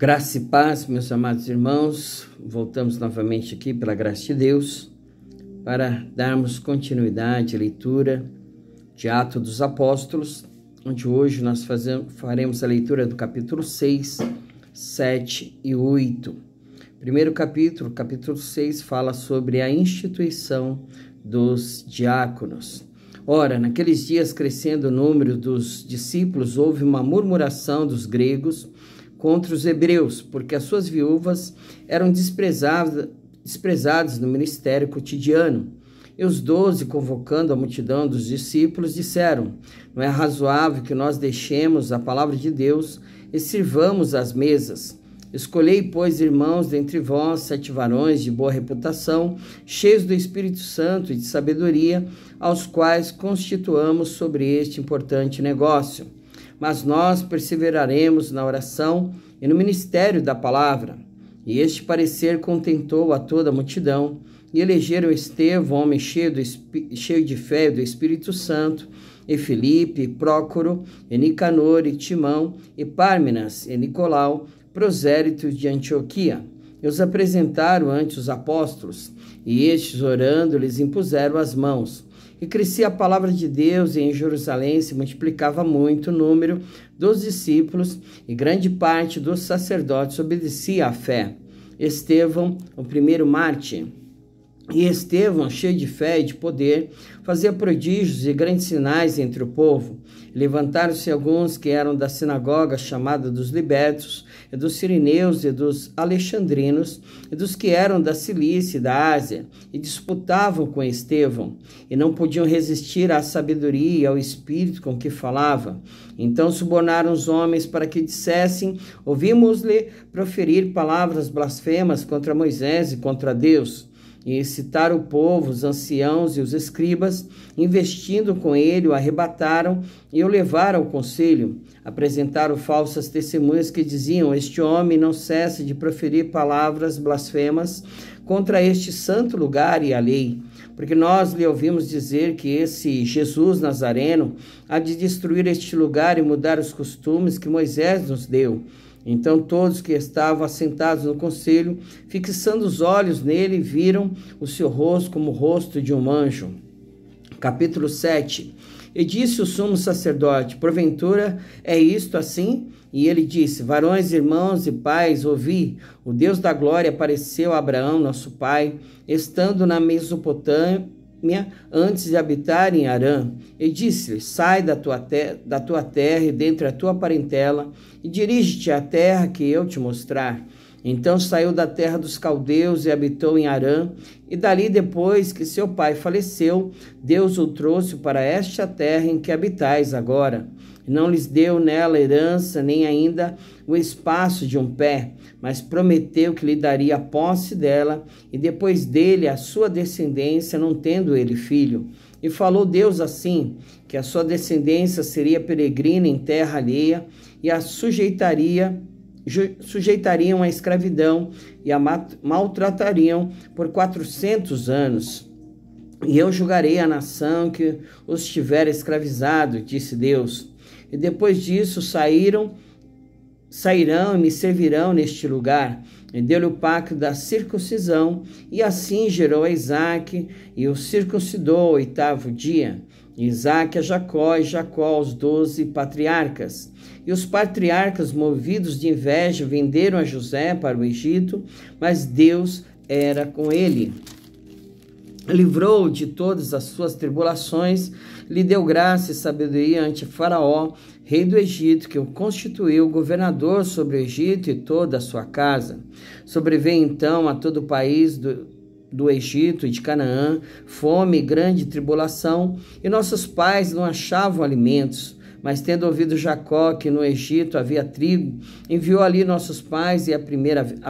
Graça e paz, meus amados irmãos, voltamos novamente aqui pela graça de Deus para darmos continuidade à leitura de Atos dos Apóstolos, onde hoje nós faremos a leitura do capítulo 6, 7 e 8. Primeiro capítulo 6, fala sobre a instituição dos diáconos. Ora, naqueles dias, crescendo o número dos discípulos, houve uma murmuração dos gregos contra os hebreus, porque as suas viúvas eram desprezadas no ministério cotidiano. E os 12, convocando a multidão dos discípulos, disseram: não é razoável que nós deixemos a palavra de Deus e sirvamos às mesas. Escolhei, pois, irmãos, dentre vós, 7 varões de boa reputação, cheios do Espírito Santo e de sabedoria, aos quais constituamos sobre este importante negócio. Mas nós perseveraremos na oração e no ministério da palavra. E este parecer contentou a toda a multidão, e elegeram Estevão, homem cheio de fé e do Espírito Santo, e Filipe, e Prócoro, e Nicanor, e Timão, e Pármenas, e Nicolau, prosélitos de Antioquia. E os apresentaram ante os apóstolos, e estes, orando, lhes impuseram as mãos. E crescia a palavra de Deus, e em Jerusalém se multiplicava muito o número dos discípulos, e grande parte dos sacerdotes obedecia à fé. Estevão, o primeiro mártir. E Estevão, cheio de fé e de poder, fazia prodígios e grandes sinais entre o povo. Levantaram-se alguns que eram da sinagoga chamada dos libertos, e dos sirineus e dos alexandrinos, e dos que eram da Cilícia e da Ásia, e disputavam com Estevão, e não podiam resistir à sabedoria e ao espírito com que falava. Então subornaram os homens para que dissessem: ouvimos-lhe proferir palavras blasfemas contra Moisés e contra Deus. E excitaram o povo, os anciãos e os escribas, investindo com ele, o arrebataram e o levaram ao conselho. Apresentaram falsas testemunhas que diziam: este homem não cessa de proferir palavras blasfemas contra este santo lugar e a lei. Porque nós lhe ouvimos dizer que esse Jesus Nazareno há de destruir este lugar e mudar os costumes que Moisés nos deu. Então todos que estavam assentados no conselho, fixando os olhos nele, viram o seu rosto como o rosto de um anjo. Capítulo 7. E disse o sumo sacerdote: porventura é isto assim? E ele disse: varões, irmãos e pais, ouvi, o Deus da glória apareceu a Abraão, nosso pai, estando na Mesopotâmia, antes de habitar em Harã, e disse-lhe: sai da tua terra e dentre a tua parentela, e dirige-te à terra que eu te mostrar. Então saiu da terra dos caldeus e habitou em Harã, e dali, depois que seu pai faleceu, Deus o trouxe para esta terra em que habitais agora. E não lhes deu nela herança, nem ainda o espaço de um pé, mas prometeu que lhe daria a posse dela, e depois dele a sua descendência, não tendo ele filho. E falou Deus assim, que a sua descendência seria peregrina em terra alheia, e a sujeitariam à escravidão, e a maltratariam por 400 anos. E eu julgarei a nação que os tiver escravizado, disse Deus. E depois disso sairão e me servirão neste lugar. E deu-lhe o pacto da circuncisão, e assim gerou a Isaque, e o circuncidou ao 8º dia. E Isaque a Jacó, e Jacó aos 12 patriarcas. E os patriarcas, movidos de inveja, venderam a José para o Egito, mas Deus era com ele. Livrou-o de todas as suas tribulações, lhe deu graça e sabedoria ante Faraó, rei do Egito, que o constituiu governador sobre o Egito e toda a sua casa. Sobreveio então a todo o país do Egito e de Canaã fome e grande tribulação, e nossos pais não achavam alimentos. Mas tendo ouvido Jacó que no Egito havia trigo, enviou ali nossos pais a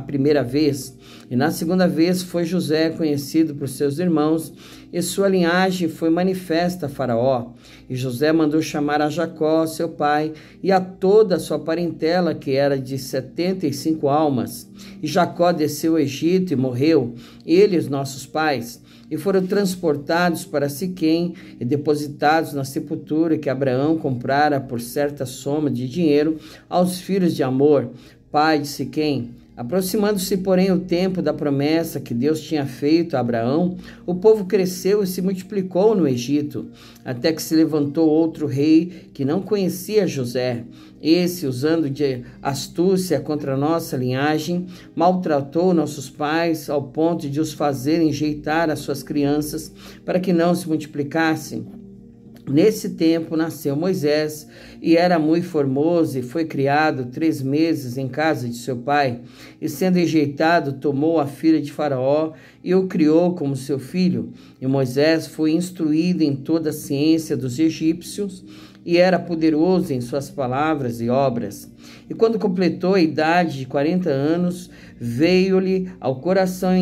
primeira vez. E na segunda vez foi José conhecido por seus irmãos, e sua linhagem foi manifesta a Faraó. E José mandou chamar a Jacó, seu pai, e a toda a sua parentela, que era de 75 almas. E Jacó desceu ao Egito e morreu, ele e os nossos pais. e foram transportados para Siquém e depositados na sepultura que Abraão comprara por certa soma de dinheiro aos filhos de Amor, pai de Siquém. Aproximando-se, porém, o tempo da promessa que Deus tinha feito a Abraão, o povo cresceu e se multiplicou no Egito, até que se levantou outro rei que não conhecia José. Esse, usando de astúcia contra a nossa linhagem, maltratou nossos pais ao ponto de os fazer enjeitar as suas crianças para que não se multiplicassem. Nesse tempo nasceu Moisés, e era muito formoso, e foi criado 3 meses em casa de seu pai. E sendo enjeitado, tomou a filha de Faraó e o criou como seu filho. E Moisés foi instruído em toda a ciência dos egípcios, e era poderoso em suas palavras e obras. E quando completou a idade de 40 anos, veio-lhe ao coração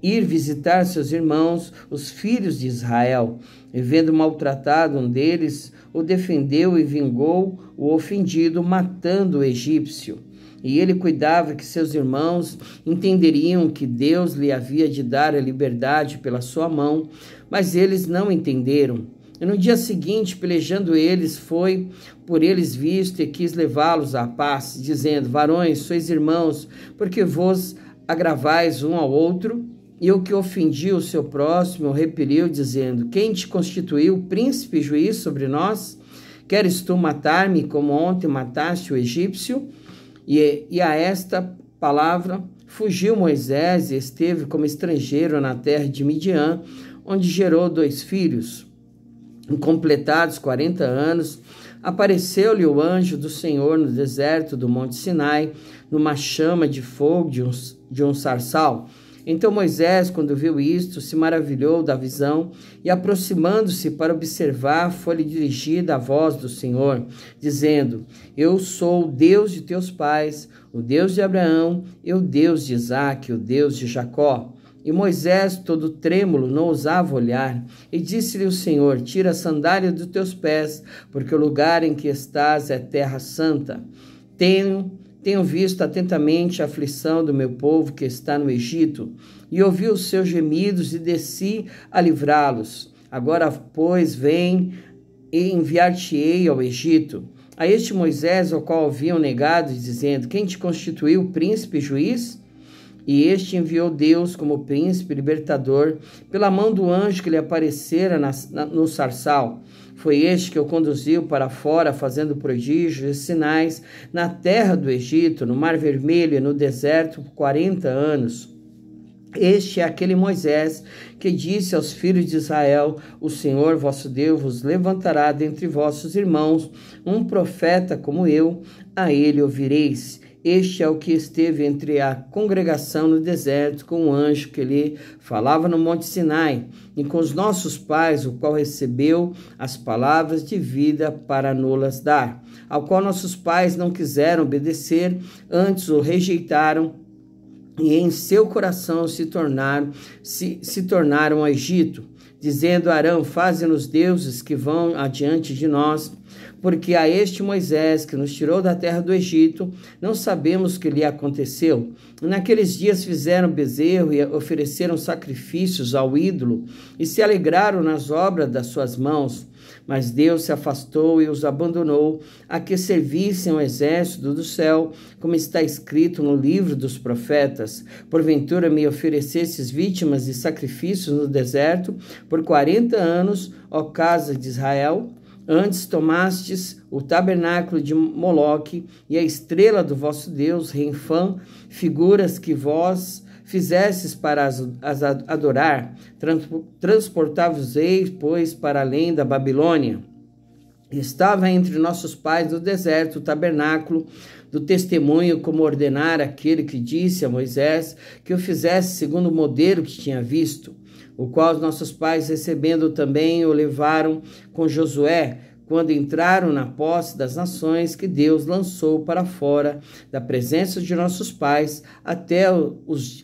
ir visitar seus irmãos, os filhos de Israel. E vendo maltratado um deles, o defendeu e vingou o ofendido, matando o egípcio. E ele cuidava que seus irmãos entenderiam que Deus lhe havia de dar a liberdade pela sua mão, mas eles não entenderam. E no dia seguinte, pelejando eles, foi por eles visto e quis levá-los à paz, dizendo: varões, sois irmãos, porque vos agravais um ao outro? E o que ofendia o seu próximo repeliu, dizendo: quem te constituiu príncipe e juiz sobre nós? Queres tu matar-me como ontem mataste o egípcio? E a esta palavra fugiu Moisés e esteve como estrangeiro na terra de Midian, onde gerou 2 filhos. Completados 40 anos, apareceu-lhe o anjo do Senhor no deserto do Monte Sinai, numa chama de fogo de um sarçal. Então Moisés, quando viu isto, se maravilhou da visão e, aproximando-se para observar, foi-lhe dirigida a voz do Senhor, dizendo: eu sou o Deus de teus pais, o Deus de Abraão, e o Deus de Isaque, o Deus de Jacó. E Moisés, todo trêmulo, não ousava olhar. E disse-lhe o Senhor: tira a sandália dos teus pés, porque o lugar em que estás é terra santa. Tenho visto atentamente a aflição do meu povo que está no Egito, e ouvi os seus gemidos e desci a livrá-los. Agora, pois, vem e enviar-te-ei ao Egito. A este Moisés, ao qual haviam negado, dizendo: quem te constituiu príncipe e juiz? E este enviou Deus como príncipe libertador, pela mão do anjo que lhe aparecera no sarçal. Foi este que o conduziu para fora, fazendo prodígios e sinais na terra do Egito, no Mar Vermelho e no deserto por 40 anos. Este é aquele Moisés que disse aos filhos de Israel: o Senhor vosso Deus vos levantará dentre vossos irmãos um profeta como eu, a ele ouvireis. Este é o que esteve entre a congregação no deserto, com o anjo que lhe falava no Monte Sinai, e com os nossos pais, o qual recebeu as palavras de vida para nos dar, ao qual nossos pais não quiseram obedecer, antes o rejeitaram, e em seu coração se tornaram ao Egito, dizendo: Arão, faze-nos deuses que vão adiante de nós, porque a este Moisés, que nos tirou da terra do Egito, não sabemos o que lhe aconteceu. Naqueles dias fizeram bezerro e ofereceram sacrifícios ao ídolo, e se alegraram nas obras das suas mãos. Mas Deus se afastou e os abandonou, a que servissem o exército do céu, como está escrito no livro dos profetas. Porventura me oferecestes vítimas e sacrifícios no deserto por 40 anos, ó casa de Israel? Antes tomastes o tabernáculo de Moloque e a estrela do vosso Deus, Renfã, figuras que vós fizestes para as adorar. Transportavos-eis, pois, para além da Babilônia. Estava entre nossos pais no deserto o tabernáculo do testemunho, como ordenara aquele que disse a Moisés que o fizesse segundo o modelo que tinha visto, o qual os nossos pais, recebendo também, o levaram com Josué, quando entraram na posse das nações que Deus lançou para fora da presença de nossos pais até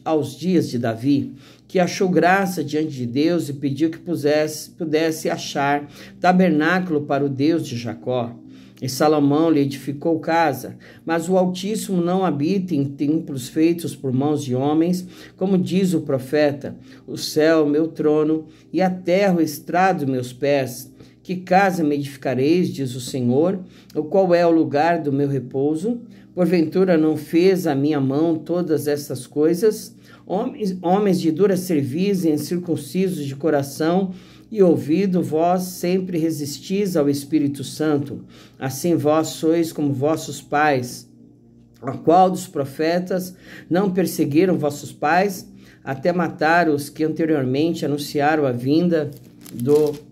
aos dias de Davi, que achou graça diante de Deus e pediu que pudesse achar tabernáculo para o Deus de Jacó. E Salomão lhe edificou casa, mas o Altíssimo não habita em templos feitos por mãos de homens, como diz o profeta: o céu, meu trono, e a terra, o estrado, meus pés. Que casa me edificareis, diz o Senhor? O qual é o lugar do meu repouso? Porventura não fez a minha mão todas estas coisas? Homens de dura cerviz e incircuncisos de coração e ouvido, vós sempre resistis ao Espírito Santo. Assim vós sois como vossos pais. A qual dos profetas não perseguiram vossos pais, até matar os que anteriormente anunciaram a vinda do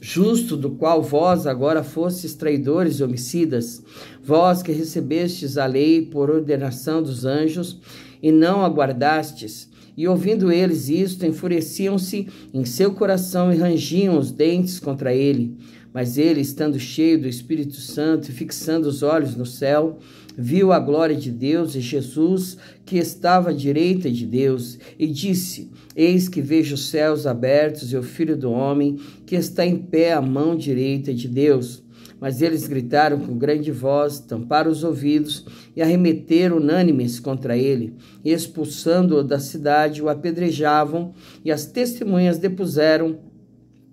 justo, do qual vós agora fostes traidores e homicidas? Vós que recebestes a lei por ordenação dos anjos e não aguardastes, e ouvindo eles isto, enfureciam-se em seu coração e rangiam os dentes contra ele. Mas ele, estando cheio do Espírito Santo e fixando os olhos no céu, viu a glória de Deus e Jesus, que estava à direita de Deus, e disse: Eis que vejo os céus abertos e o Filho do Homem, que está em pé à mão direita de Deus. Mas eles gritaram com grande voz, tamparam os ouvidos e arremeteram unânimes contra ele, e expulsando-o da cidade, o apedrejavam, e as testemunhas depuseram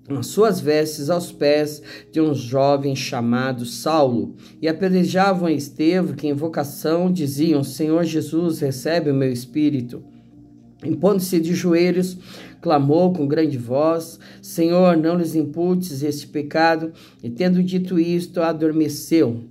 as suas vestes aos pés de um jovem chamado Saulo, e apedrejavam a Estevão, que em invocação diziam: Senhor Jesus, recebe o meu espírito. Impondo-se de joelhos, clamou com grande voz: Senhor, não lhes imputes este pecado. E tendo dito isto, adormeceu.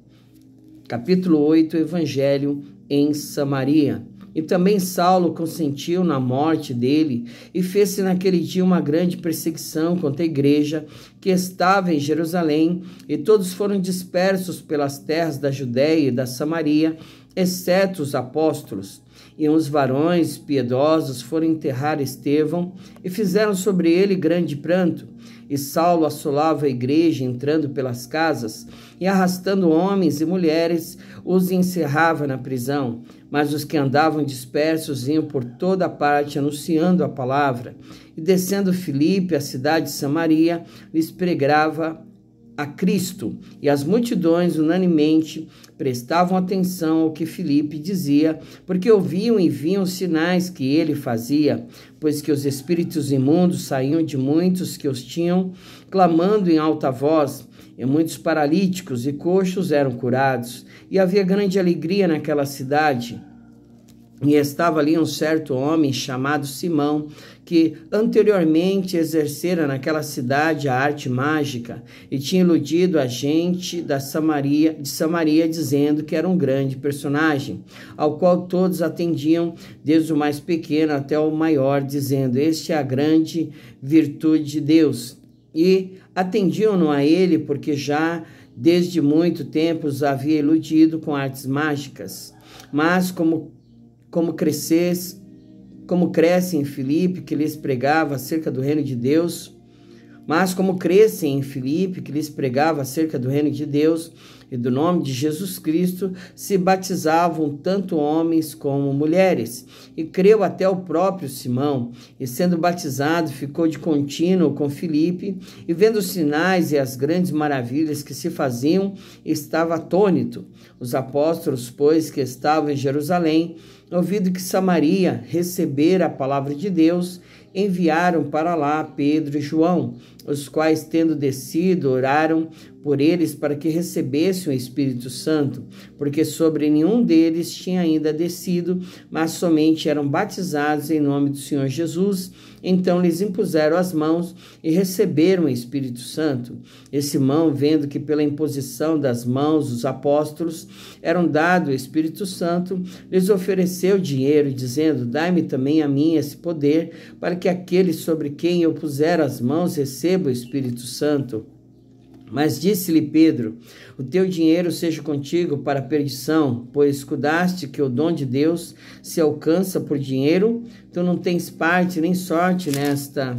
Capítulo 8, Evangelho em Samaria. E também Saulo consentiu na morte dele, e fez-se naquele dia uma grande perseguição contra a igreja que estava em Jerusalém, e todos foram dispersos pelas terras da Judéia e da Samaria, exceto os apóstolos. E uns varões piedosos foram enterrar Estevão, e fizeram sobre ele grande pranto. E Saulo assolava a igreja, entrando pelas casas, e arrastando homens e mulheres, os encerrava na prisão. Mas os que andavam dispersos iam por toda parte, anunciando a palavra. E descendo Filipe, a cidade de Samaria, lhes pregava a Cristo, e as multidões unanimemente prestavam atenção ao que Filipe dizia, porque ouviam e viam os sinais que ele fazia, pois que os espíritos imundos saíam de muitos que os tinham, clamando em alta voz, e muitos paralíticos e coxos eram curados, e havia grande alegria naquela cidade. E estava ali um certo homem chamado Simão, que anteriormente exercera naquela cidade a arte mágica, e tinha iludido a gente de Samaria, dizendo que era um grande personagem, ao qual todos atendiam, desde o mais pequeno até o maior, dizendo: Este é a grande virtude de Deus. E atendiam-no a ele, porque já desde muito tempo os havia iludido com artes mágicas. Mas como cresce em Filipe, que lhes pregava acerca do reino de Deus, e do nome de Jesus Cristo, se batizavam tanto homens como mulheres. E creu até o próprio Simão, e sendo batizado, ficou de contínuo com Filipe, e vendo os sinais e as grandes maravilhas que se faziam, estava atônito. Os apóstolos, pois, que estavam em Jerusalém, ouvindo que Samaria recebera a palavra de Deus, enviaram para lá Pedro e João, os quais, tendo descido, oraram por eles para que recebessem o Espírito Santo, porque sobre nenhum deles tinha ainda descido, mas somente eram batizados em nome do Senhor Jesus. Então lhes impuseram as mãos e receberam o Espírito Santo. E Simão, vendo que pela imposição das mãos dos apóstolos eram dado o Espírito Santo, lhes ofereceu dinheiro, dizendo: Dai-me também a mim esse poder, para que aquele sobre quem eu puser as mãos receba o Espírito Santo. Mas disse-lhe Pedro: O teu dinheiro seja contigo para a perdição, pois escudaste que o dom de Deus se alcança por dinheiro. Tu não tens parte nem sorte nesta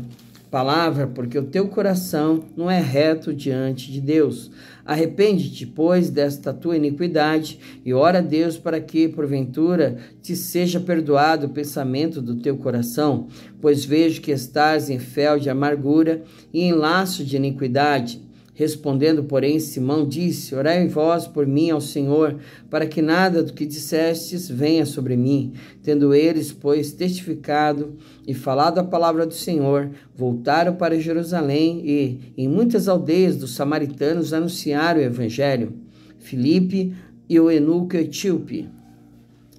palavra, porque o teu coração não é reto diante de Deus. Arrepende-te, pois, desta tua iniquidade, e ora a Deus para que, porventura, te seja perdoado o pensamento do teu coração, pois vejo que estás em fel de amargura e em laço de iniquidade. Respondendo, porém, Simão disse: Orai vós por mim ao Senhor, para que nada do que dissestes venha sobre mim. Tendo eles, pois, testificado e falado a palavra do Senhor, voltaram para Jerusalém e, em muitas aldeias dos samaritanos, anunciaram o evangelho. Filipe e o eunuco etíope.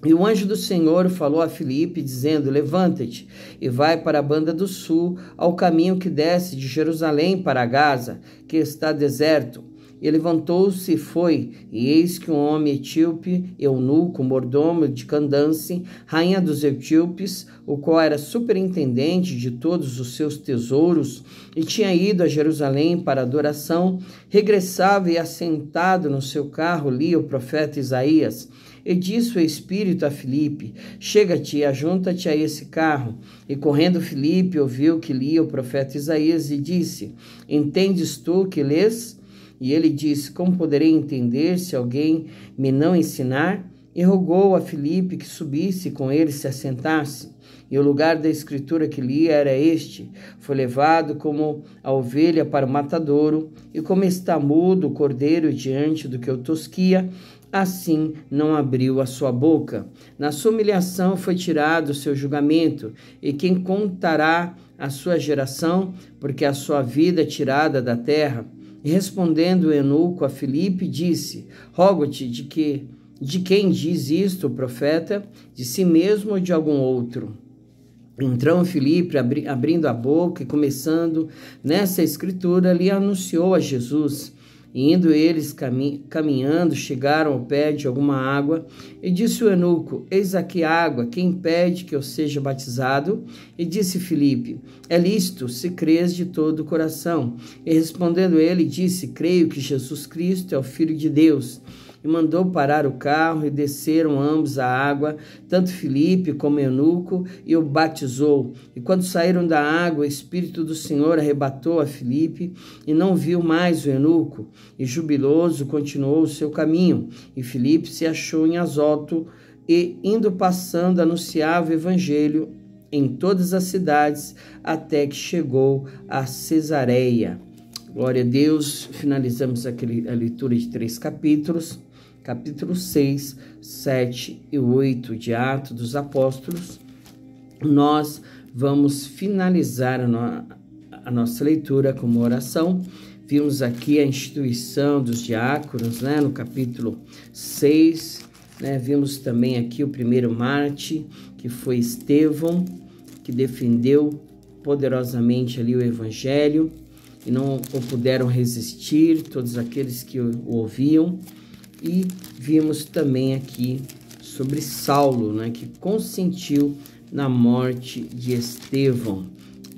E o anjo do Senhor falou a Filipe, dizendo: Levanta-te e vai para a banda do sul, ao caminho que desce de Jerusalém para Gaza, que está deserto. E levantou-se e foi, e eis que um homem etíope, eunuco, mordomo de Candace, rainha dos etíopes, o qual era superintendente de todos os seus tesouros, e tinha ido a Jerusalém para adoração, regressava e, assentado no seu carro, lia o profeta Isaías. E disse o Espírito a Filipe: Chega-te e ajunta-te a esse carro. E correndo Filipe ouviu que lia o profeta Isaías e disse: Entendes tu que lês? E ele disse: Como poderei entender se alguém me não ensinar? E rogou a Filipe que subisse com ele se assentasse. E o lugar da escritura que lia era este: Foi levado como a ovelha para o matadouro, e como está mudo o cordeiro diante do que o tosquia, assim não abriu a sua boca. Na sua humilhação foi tirado o seu julgamento, e quem contará a sua geração, porque a sua vida é tirada da terra? E respondendo o eunuco a Filipe, disse: Rogo-te de quem diz isto o profeta, de si mesmo ou de algum outro? Então Filipe, abrindo a boca e começando nessa escritura, lhe anunciou a Jesus. E indo eles caminhando, chegaram ao pé de alguma água, e disse o eunuco: Eis aqui água, quem pede que eu seja batizado? E disse Filipe: É lícito, se crês de todo o coração. E respondendo ele, disse: Creio que Jesus Cristo é o Filho de Deus. E mandou parar o carro, e desceram ambos à água, tanto Filipe como o eunuco, e o batizou. E quando saíram da água, o Espírito do Senhor arrebatou a Filipe, e não viu mais o eunuco. E jubiloso continuou o seu caminho. E Filipe se achou em Azoto, e indo passando anunciava o evangelho em todas as cidades, até que chegou a Cesareia. Glória a Deus. Finalizamos aqui a leitura de 3 capítulos. Capítulo 6, 7 e 8 de Atos dos Apóstolos. Nós vamos finalizar a nossa leitura com uma oração. Vimos aqui a instituição dos diáconos, no capítulo 6. Vimos também aqui o primeiro mártir, que foi Estevão, que defendeu poderosamente ali o evangelho e não o puderam resistir, todos aqueles que o ouviam. E vimos também aqui sobre Saulo, que consentiu na morte de Estevão.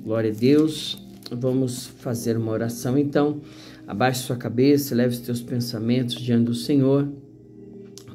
Glória a Deus. Vamos fazer uma oração então. Abaixe sua cabeça, leve os teus pensamentos diante do Senhor,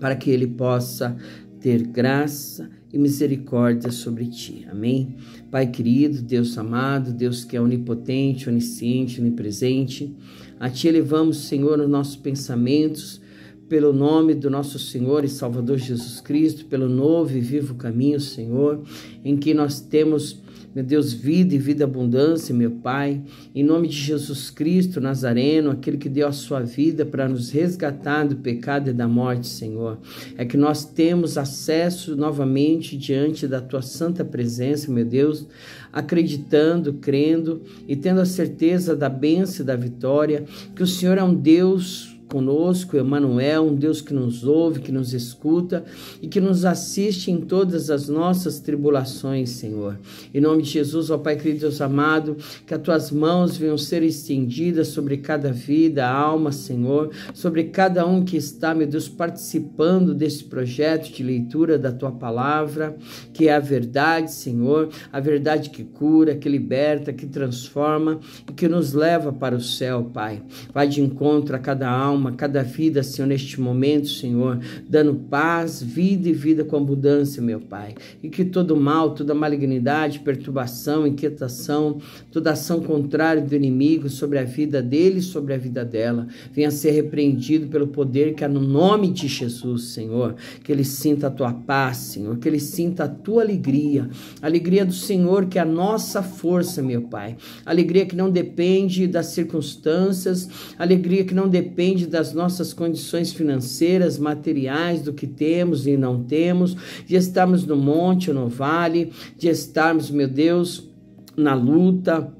para que Ele possa ter graça e misericórdia sobre ti. Amém? Pai querido, Deus amado, Deus que é onipotente, onisciente, onipresente, a Ti elevamos, Senhor, os nossos pensamentos, pelo nome do nosso Senhor e Salvador Jesus Cristo, pelo novo e vivo caminho, Senhor, em que nós temos, meu Deus, vida e vida abundância, meu Pai, em nome de Jesus Cristo Nazareno, aquele que deu a sua vida para nos resgatar do pecado e da morte, Senhor. É que nós temos acesso novamente diante da Tua santa presença, meu Deus, acreditando, crendo e tendo a certeza da bênção e da vitória, que o Senhor é um Deus conosco, Emmanuel, um Deus que nos ouve, que nos escuta e que nos assiste em todas as nossas tribulações, Senhor. Em nome de Jesus, ó Pai querido, Deus amado, que as Tuas mãos venham ser estendidas sobre cada vida, alma, Senhor, sobre cada um que está, meu Deus, participando desse projeto de leitura da Tua palavra, que é a verdade, Senhor, a verdade que cura, que liberta, que transforma e que nos leva para o céu, Pai. Vai de encontro a cada alma, alma, cada vida, Senhor, neste momento, Senhor, dando paz, vida e vida com abundância, meu Pai. E que todo mal, toda malignidade, perturbação, inquietação, toda ação contrária do inimigo sobre a vida dele e sobre a vida dela, venha ser repreendido pelo poder que há no nome de Jesus, Senhor. Que ele sinta a tua paz, Senhor, que ele sinta a tua alegria, a alegria do Senhor, que é a nossa força, meu Pai. Alegria que não depende das circunstâncias, alegria que não depende das nossas condições financeiras, materiais, do que temos e não temos, de estarmos no monte ou no vale, de estarmos, meu Deus, na luta,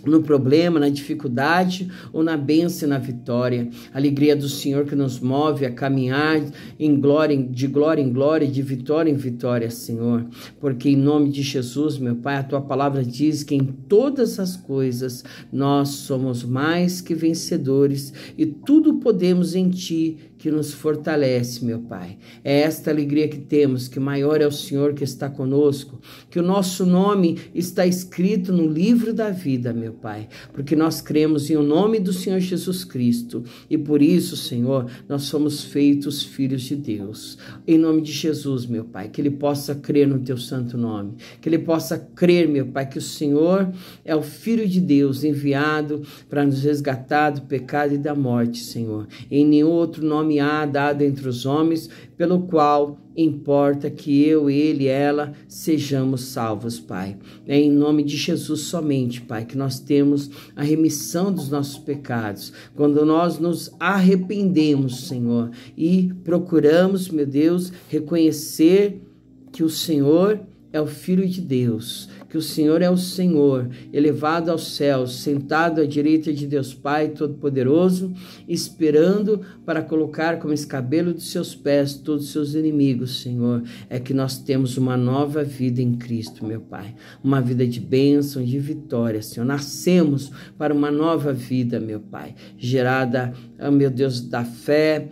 no problema, na dificuldade ou na bênção e na vitória. Alegria do Senhor que nos move a caminhar em glória, de glória em glória, de vitória em vitória, Senhor. Porque em nome de Jesus, meu Pai, a tua palavra diz que em todas as coisas nós somos mais que vencedores e tudo podemos em ti que nos fortalece, meu Pai. É esta alegria que temos, que maior é o Senhor que está conosco, que o nosso nome está escrito no livro da vida, meu Pai, porque nós cremos em o nome do Senhor Jesus Cristo e por isso, Senhor, nós somos feitos filhos de Deus. Em nome de Jesus, meu Pai, que ele possa crer no teu santo nome, que ele possa crer, meu Pai, que o Senhor é o Filho de Deus enviado para nos resgatar do pecado e da morte, Senhor. Em nenhum outro nome há dado entre os homens, pelo qual importa que eu, ele, ela sejamos salvos, Pai. É em nome de Jesus somente, Pai, que nós temos a remissão dos nossos pecados. Quando nós nos arrependemos, Senhor, e procuramos, meu Deus, reconhecer que o Senhor é o Filho de Deus, que o Senhor é o Senhor, elevado aos céus, sentado à direita de Deus Pai Todo-Poderoso, esperando para colocar como escabelo de seus pés todos os seus inimigos, Senhor. É que nós temos uma nova vida em Cristo, meu Pai, uma vida de bênção, de vitória, Senhor. Nascemos para uma nova vida, meu Pai, gerada, meu Deus, da fé,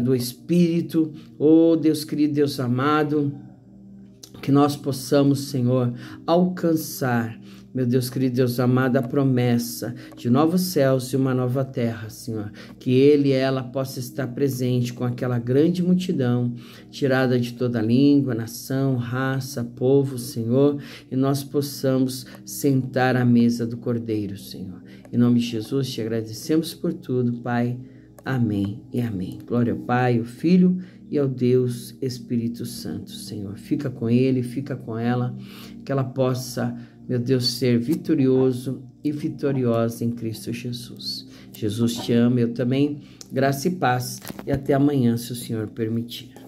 do Espírito, oh Deus querido, Deus amado, que nós possamos, Senhor, alcançar, meu Deus querido, Deus amado, a promessa de novos céus e uma nova terra, Senhor. Que ele e ela possa estar presente com aquela grande multidão, tirada de toda língua, nação, raça, povo, Senhor, e nós possamos sentar à mesa do Cordeiro, Senhor. Em nome de Jesus, te agradecemos por tudo, Pai. Amém e amém. Glória ao Pai, ao Filho e ao Deus Espírito Santo, Senhor. Fica com ele, fica com ela, que ela possa, meu Deus, ser vitorioso e vitoriosa em Cristo Jesus. Jesus te ama, eu também. Graça e paz e até amanhã, se o Senhor permitir.